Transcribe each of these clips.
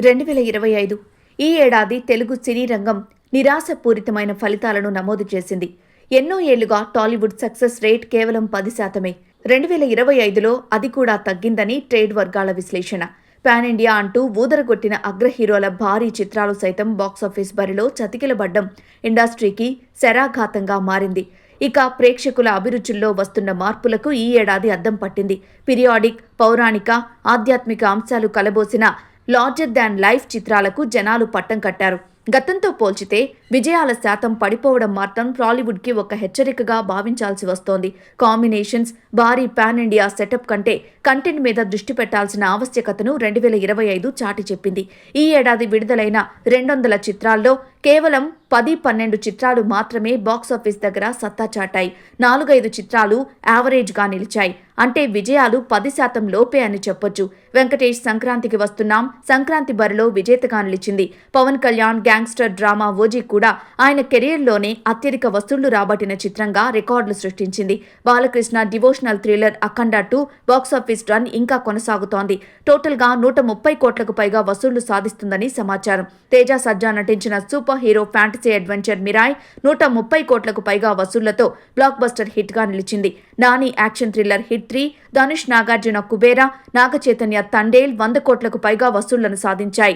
2025 ఈ ఏడాది తెలుగు సినీ రంగం నిరాశపూరితమైన ఫలితాలను నమోదు చేసింది. ఎన్నో ఏళ్లుగా టాలీవుడ్ సక్సెస్ రేట్ కేవలం 10%. 2025లో అది కూడా తగ్గిందని ట్రేడ్ వర్గాల విశ్లేషణ. పాన్ ఇండియా అంటూ ఊదరగొట్టిన అగ్ర హీరోల భారీ చిత్రాలు సైతం బాక్సాఫీస్ బరిలో చతికిలబడ్డం ఇండస్ట్రీకి శరాఘాతంగా మారింది. ఇక ప్రేక్షకుల అభిరుచుల్లో వస్తున్న మార్పులకు ఈ ఏడాది అద్దం పట్టింది. పీరియాడిక్, పౌరాణిక, ఆధ్యాత్మిక అంశాలు కలబోసిన లార్జర్ దాన్ లైఫ్ చిత్రాలకు జనాలు పట్టం కట్టారు. గతంతో పోల్చితే విజయాల శాతం పడిపోవడం మాత్రం టాలీవుడ్కి ఒక హెచ్చరికగా భావించాల్సి వస్తోంది. కాంబినేషన్స్, భారీ పాన్ ఇండియా సెటప్ కంటే కంటెంట్ మీద దృష్టి పెట్టాల్సిన ఆవశ్యకతను 2025 చాటి చెప్పింది. ఈ ఏడాది విడుదలైన 200 చిత్రాల్లో కేవలం 10-12 చిత్రాలు మాత్రమే బాక్సాఫీస్ దగ్గర సత్తా చాటాయి. 4-5 చిత్రాలు యావరేజ్గా నిలిచాయి. అంటే విజయాలు 10% లోపే అని చెప్పొచ్చు. వెంకటేష్ సంక్రాంతికి వస్తున్నాం సంక్రాంతి బరిలో విజేతగా నిలిచింది. Pawan Kalyan gangster drama OG కూడా ఆయన కెరీర్లోనే అత్యధిక వసూళ్లు రాబట్టిన చిత్రంగా రికార్డులు సృష్టించింది. Balakrishna devotional thriller Akhanda 2 box office run ఇంకా కొనసాగుతోంది. టోటల్గా 130 కోట్లకు పైగా వసూళ్లు సాధిస్తుందని సమాచారం. తేజ సజ్జా నటించిన super hero fantasy adventure Mirai 130 కోట్లకు పైగా వసూళ్లతో బ్లాక్ బస్టర్ హిట్గా నిలిచింది. Nani action thriller hit 3, Dhanush Nagarjuna Kubera, Naga Chaitanya Thandel 100 కోట్లకు పైగా వసూళ్లను సాధించాయి.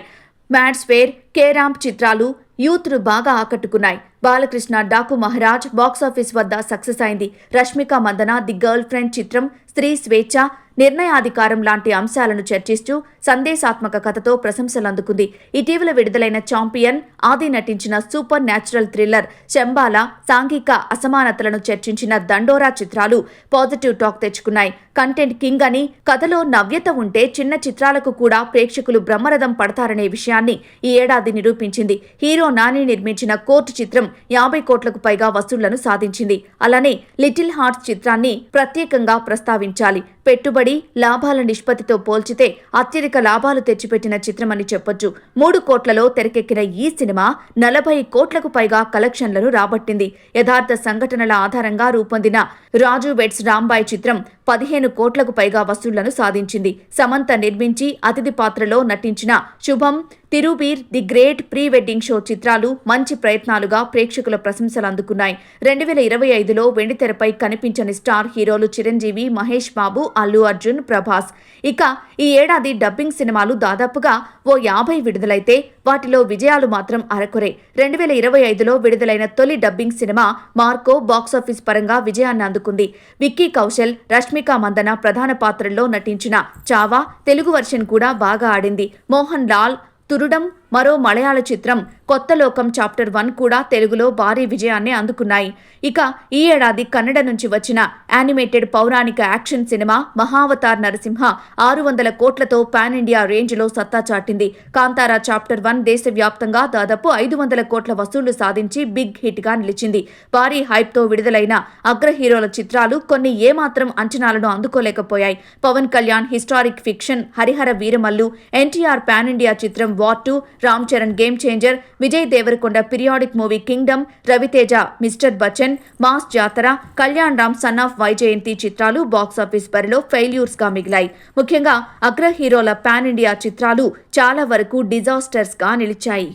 మ్యాడ్స్ ఫేర్, కేరాంప్ చిత్రాలు యూత్ను బాగా ఆకట్టుకున్నాయి. బాలకృష్ణ డాకు మహారాజ్ బాక్సాఫీస్ వద్ద సక్సెస్ అయింది. Rashmika Mandanna the girlfriend చిత్రం స్త్రీ స్వేచ్ఛ, నిర్ణయాధికారం లాంటి అంశాలను చర్చిస్తూ సందేశాత్మక కథతో ప్రశంసలు అందుకుంది. ఇటీవల విడుదలైన ఛాంపియన్, ఆది నటించిన సూపర్ న్యాచురల్ థ్రిల్లర్ శంబాల, సాంఘిక అసమానతలను చర్చించిన దండోరా చిత్రాలు పాజిటివ్ టాక్ తెచ్చుకున్నాయి. కంటెంట్ కింగ్ అని, కథలో నవ్యత ఉంటే చిన్న చిత్రాలకు కూడా ప్రేక్షకులు బ్రహ్మరథం పడతారనే విషయాన్ని ఈ ఏడాది నిరూపించింది. హీరో నాని నిర్మించిన కోర్టు చిత్రం 50 కోట్లకు పైగా వసూళ్లను సాధించింది. అలానే లిటిల్ హార్ట్స్ చిత్రాన్ని ప్రత్యేకంగా ప్రస్తావించాలి. పెట్టుబడి, లాభాల నిష్పత్తితో పోల్చితే అత్యధిక లాభాలు తెచ్చిపెట్టిన చిత్రమని చెప్పొచ్చు. 3 కోట్లలో తెరకెక్కిన ఈ సినిమా 40 కోట్లకు పైగా కలెక్షన్లను రాబట్టింది. యథార్థ సంఘటనల ఆధారంగా రూపొందిన రాజు వెడ్స్ రాంబాయ్ చిత్రం 15 కోట్లకు పైగా వసూళ్లను సాధించింది. సమంత నిర్మించి అతిథి పాత్రలో నటించిన Shubham, Thiruveer, the great pre wedding show చిత్రాలు మంచి ప్రయత్నాలుగా ప్రేక్షకుల ప్రశంసలు అందుకున్నాయి. 2025లో వెండితెరపై కనిపించని స్టార్ హీరోలు చిరంజీవి, మహేష్ బాబు, అల్లు అర్జున్, ప్రభాస్. ఇక ఈ ఏడాది డబ్బింగ్ సినిమాలు దాదాపుగా ఓ 50 విడుదలైతే వాటిలో విజయాలు మాత్రం అరకొరే. 2025లో విడుదలైన తొలి డబ్బింగ్ సినిమా మార్కో బాక్సాఫీస్ పరంగా విజయాన్ని అందుకుంది. విక్కీ కౌశల్, రష్మిక మందన ప్రధాన పాత్రల్లో నటించిన చావా తెలుగు వర్షన్ కూడా బాగా ఆడింది. మోహన్ లాల్ తురుడం మరో మలయాళ చిత్రం కొత్త లోకం చాప్టర్ 1 కూడా తెలుగులో భారీ విజయాన్ని అందుకున్నాయి. ఇక ఈ ఏడాది కన్నడ నుంచి వచ్చిన యానిమేటెడ్ పౌరాణిక యాక్షన్ సినిమా మహావతార్ నరసింహ 600 కోట్లతో పాన్ ఇండియా రేంజ్లో సత్తా చాటింది. కాంతారా చాప్టర్ 1 దేశవ్యాప్తంగా దాదాపు 500 కోట్ల వసూళ్లు సాధించి బిగ్ హిట్గా నిలిచింది. భారీ హైప్తో విడుదలైన అగ్ర హీరోల చిత్రాలు కొన్ని ఏమాత్రం అంచనాలను అందుకోలేకపోయాయి. Pavan Kalyan historic fiction Harihara Veeramallu, NTR pan India చిత్రం war 2, Ram Charan game changer, Vijay Deverakonda periodic movie kingdom, Raviteja mister Bachchan, mass Jathara, Kalyan Ram son of Vyjayanthi చిత్రాలు బాక్సాఫీస్ బరిలో ఫెయిల్యూర్స్ గా మిగిలాయి. ముఖ్యంగా అగ్ర హీరోల పాన్ ఇండియా చిత్రాలు చాలా వరకు డిజాస్టర్స్ గా నిలిచాయి.